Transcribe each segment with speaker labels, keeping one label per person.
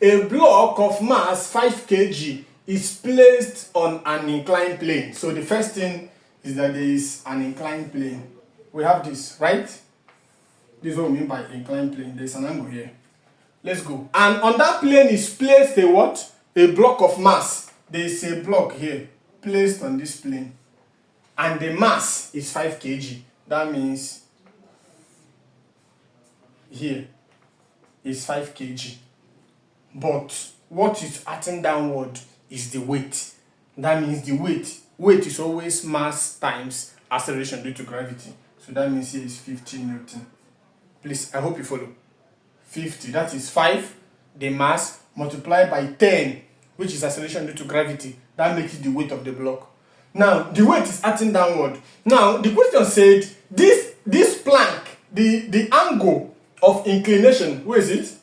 Speaker 1: a block of mass 5 kg is placed on an inclined plane. So the first thing is that there is an inclined plane. We have this, right? This is what we mean by inclined plane. There's an angle here. Let's go. And on that plane is placed a what? A block of mass. There is a block here placed on this plane. And the mass is 5 kg. That means here is 5 kg. But what is acting downward is the weight. That means the weight. Weight is always mass times acceleration due to gravity. So that means here is 50 Newton. Please, I hope you follow. 50, that is 5, the mass, multiplied by 10, which is acceleration due to gravity. That makes it the weight of the block. Now, the weight is acting downward. Now, the question said, this plank, the angle of inclination, where is it?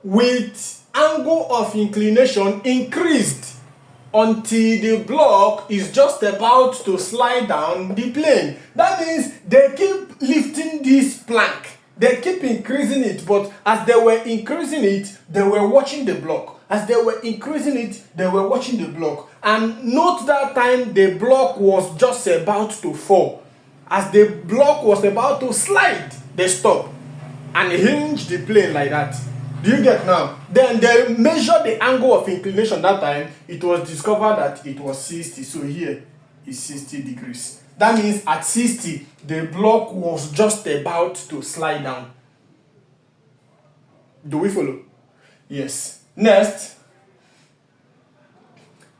Speaker 1: With angle of inclination increased until the block is just about to slide down the plane. That means they keep lifting this plank. They keep increasing it, but as they were increasing it, they were watching the block. As they were increasing it, they were watching the block. And note that time the block was just about to fall. As the block was about to slide, they stopped and hinged the plane like that. Do you get now? Then they measured the angle of inclination that time. It was discovered that it was 60. So here is 60 degrees. That means at 60, the block was just about to slide down. Do we follow? Yes. Next,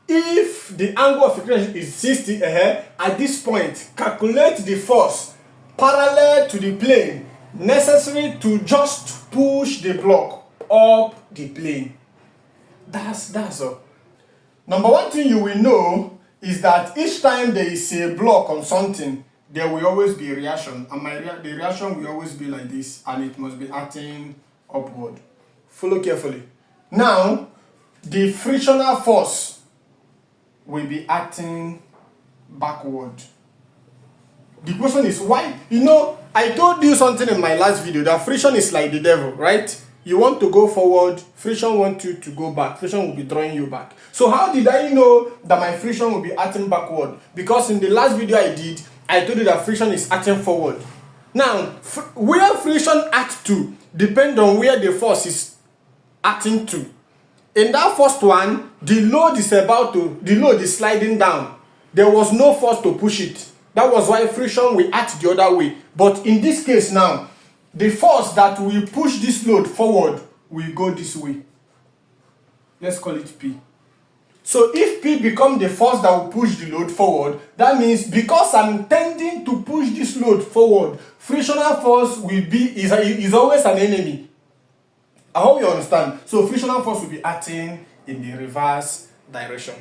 Speaker 1: if the angle of inclination is 60, at this point, calculate the force parallel to the plane necessary to just push the block up the plane. That's all. Number one thing you will know is that each time there is a block on something, there will always be a reaction. And the reaction will always be like this, and it must be acting upward. Follow carefully. Now, the frictional force will be acting backward. The question is why? You know, I told you something in my last video that friction is like the devil, right? You want to go forward, friction wants you to go back. Friction will be drawing you back. So how did I know that my friction will be acting backward? Because in the last video I did, I told you that friction is acting forward. Now, where friction acts to depends on where the force is acting to. In that first one, the load is sliding down. There was no force to push it. That was why friction will act the other way. But in this case now, the force that will push this load forward will go this way. Let's call it P. So if P becomes the force that will push the load forward, that means because I'm tending to push this load forward, frictional force is always an enemy. I hope you understand. So frictional force will be acting in the reverse direction.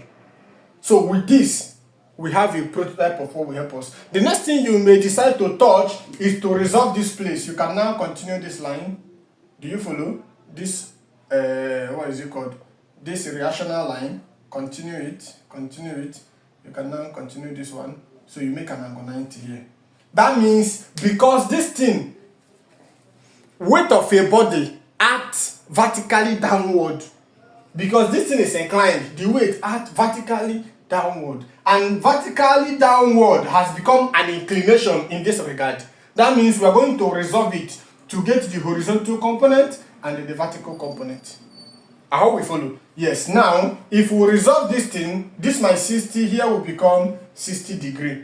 Speaker 1: So with this, we have a prototype of what will help us. The next thing you may decide to touch is to resolve this place. You can now continue this line. Do you follow? This, what is it called? This reactional line. Continue it. You can now continue this one. So you make an angle 90 here. That means because this thing, weight of a body acts vertically downward. Because this thing is inclined, the weight acts vertically downward. And vertically downward has become an inclination in this regard. That means we are going to resolve it to get the horizontal component and the vertical component. I hope we follow. Yes, now, if we resolve this thing, this my 60 here will become 60 degree.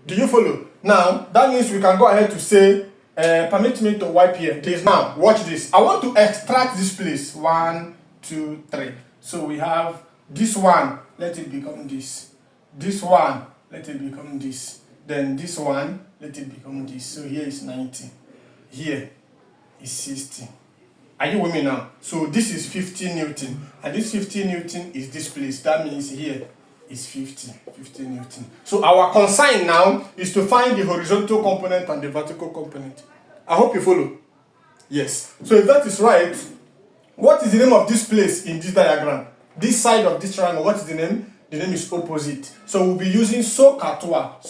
Speaker 1: Do you follow? Now, that means we can go ahead to say, permit me to wipe here. Please, now, watch this. I want to extract this place. 1, 2, 3. So we have this one, let it become this. This one, let it become this. Then this one, let it become this. So here is 90. Here is 60. Are you with me now? So this is 50 Newton. And this 50 Newton is this place. That means here is 50 Newton. So our concern now is to find the horizontal component and the vertical component. I hope you follow. Yes. So if that is right, what is the name of this place in this diagram? This side of this triangle, what is the name? The name is opposite. So we'll be using SOHCAHTOA.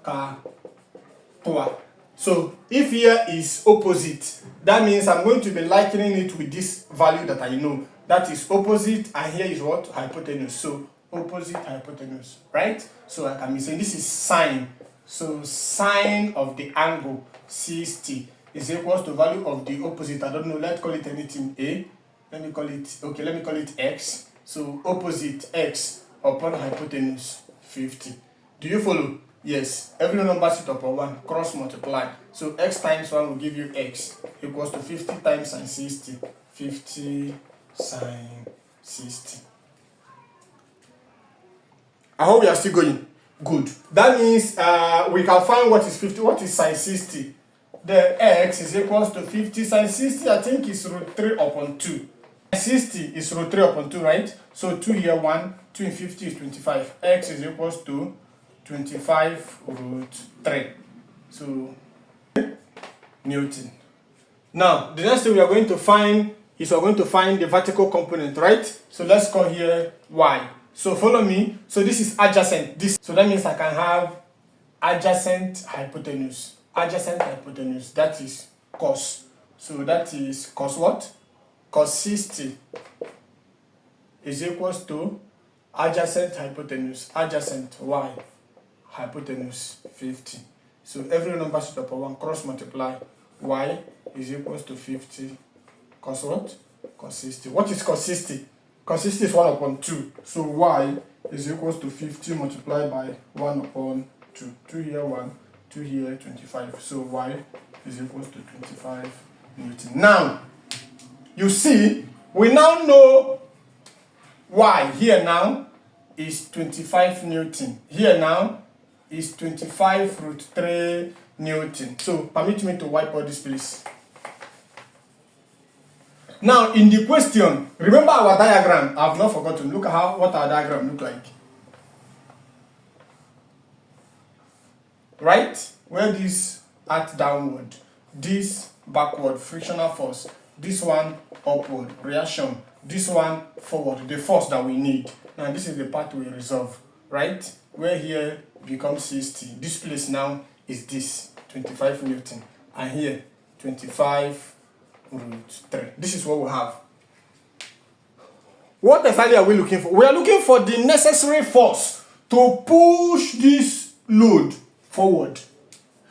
Speaker 1: SOHCAHTOA. So if here is opposite, that means I'm going to be likening it with this value that I know. That is opposite, and here is what? Hypotenuse. So opposite hypotenuse, right? So I can be saying this is sine. So sine of the angle 60 is equals to value of the opposite. I don't know, let's call it anything A. Let me call it X. So opposite X upon hypotenuse 50. Do you follow? Yes. Every number sit upon 1, cross multiply. So X times 1 will give you X equals to 50 times sine 60. 50 sine 60. I hope we are still going. Good. That means we can find what is 50. What is sine 60? The X is equals to 50. Sine 60, I think, is root 3 upon 2. 60 is root 3 upon 2, right? So 2 here, 1. 2 in 50 is 25. X is equals to 25 root 3. So, Newton. Now, the next thing we are going to find is we're going to find the vertical component, right? So let's call here Y. So follow me. So this is adjacent. So that means I can have adjacent hypotenuse. Adjacent hypotenuse, that is cos. So that is cos what? Cos 60 is equals to adjacent hypotenuse. Adjacent Y. Hypotenuse 50. So every number should upon 1, cross multiply. Y is equals to 50 cos what? Cos 60. What is cos 60? Cos 60 is 1 upon 2. So Y is equals to 50 multiplied by 1 upon 2. 2 here 1, 2 here 25. So Y is equals to 25 Newton. Now, you see, we now know Y here now is 25 Newton. Here now is 25 root 3 Newton. So permit me to wipe all this, please. Now in the question, remember our diagram. I've not forgotten. Look at what our diagram look like. Right? Where this act downward, this backward, frictional force, this one upward, reaction, this one forward, the force that we need. Now this is the part we resolve, right? Where here becomes 60. This place now is this, 25 Newton. And here, 25 root 3. This is what we have. What exactly are we looking for? We are looking for the necessary force to push this load forward.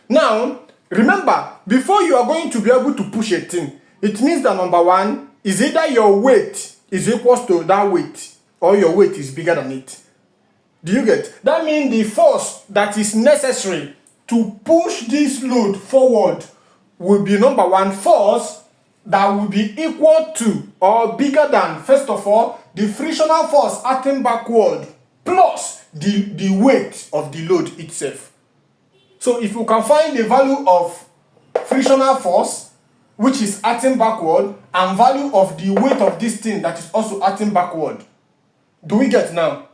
Speaker 1: Now, remember, before you are going to be able to push a thing, it means that number one is either your weight is equal to that weight or your weight is bigger than it. Do you get? That means the force that is necessary to push this load forward will be number one force that will be equal to or bigger than, first of all, the frictional force acting backward plus the weight of the load itself. So if you can find the value of frictional force, which is acting backward, and value of the weight of this thing that is also acting backward, do we get now?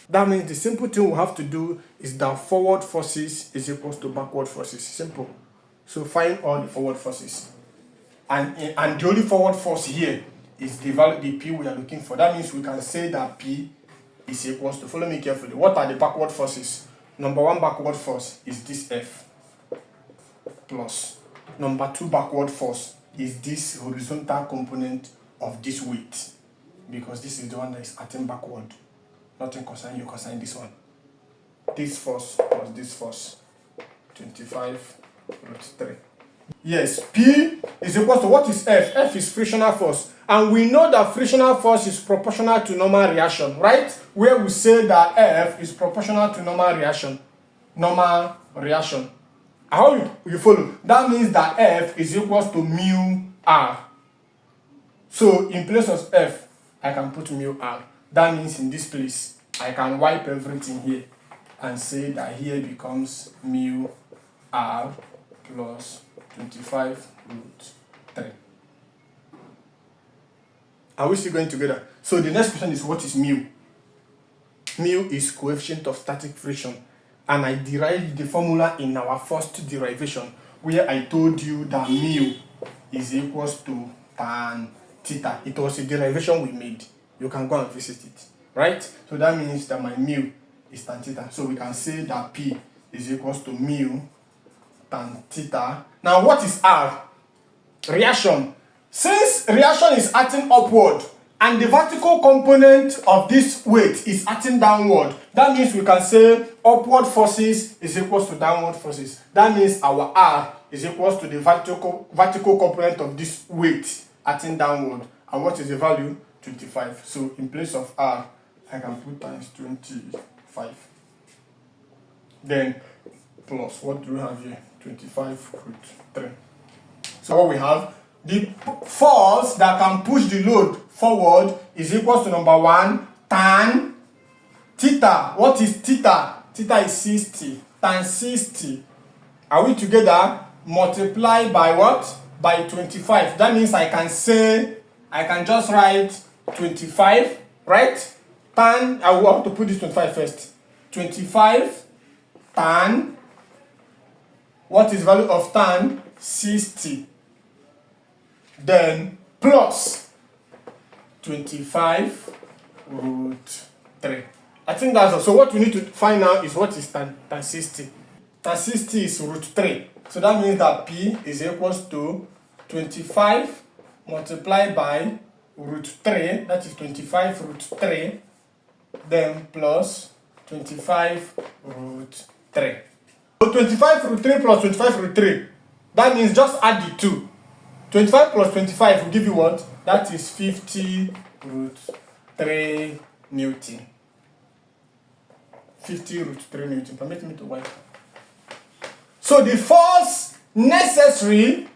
Speaker 1: That means the simple thing we have to do is that forward forces is equal to backward forces. Simple. So find all the forward forces. And the only forward force here is the value, the P we are looking for. That means we can say that P is equal to, follow me carefully, what are the backward forces? Number one backward force is this F plus. Number two backward force is this horizontal component of this weight, because this is the one that is acting backward. Nothing concern you, concern this one. This force plus this force. 25 root 3. Yes, P is equal to, what is F? F is frictional force. And we know that frictional force is proportional to normal reaction, right? Where we say that F is proportional to normal reaction. Normal reaction. I hope you follow. That means that F is equal to mu R. So in place of F, I can put mu R. That means in this place, I can wipe everything here and say that here becomes mu R plus 25 root 3. Are we still going together? So the next question is, what is mu? Mu is coefficient of static friction. And I derived the formula in our first derivation, where I told you that mu is equals to tan theta. It was a derivation we made. You can go and visit it, right? So that means that my mu is tan theta. So we can say that P is equals to mu tan theta. Now what is R? Reaction. Since reaction is acting upward and the vertical component of this weight is acting downward, that means we can say upward forces is equals to downward forces. That means our R is equals to the vertical component of this weight acting downward. And what is the value? 25. So in place of R, I can put times 25. Then plus, what do we have here? 25 root 3. So what we have, the force that can push the load forward is equal to number 1, tan theta. What is theta? Theta is 60. Tan 60. Are we together? Multiply by what? By 25. That means I can just write 25, right? Tan, I will have to put this 25 first. 25 tan, what is value of tan? 60. Then plus 25 root 3. I think that's all. So what we need to find now is what is tan 60. Tan 60 is root 3. So that means that P is equals to 25 multiplied by root 3. That is 25 root 3. Then plus 25 root 3. So 25 root 3 plus 25 root 3. That means just add the 2. 25 plus 25 will give you what? That is 50 root 3 Newton. 50 root 3 Newton. Permit me to wipe. So the force necessary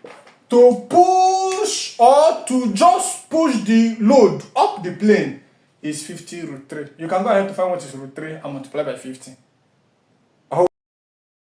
Speaker 1: to push or to just push the load up the plane is 50 root 3. You can go ahead to find what is root 3 and multiply by 50.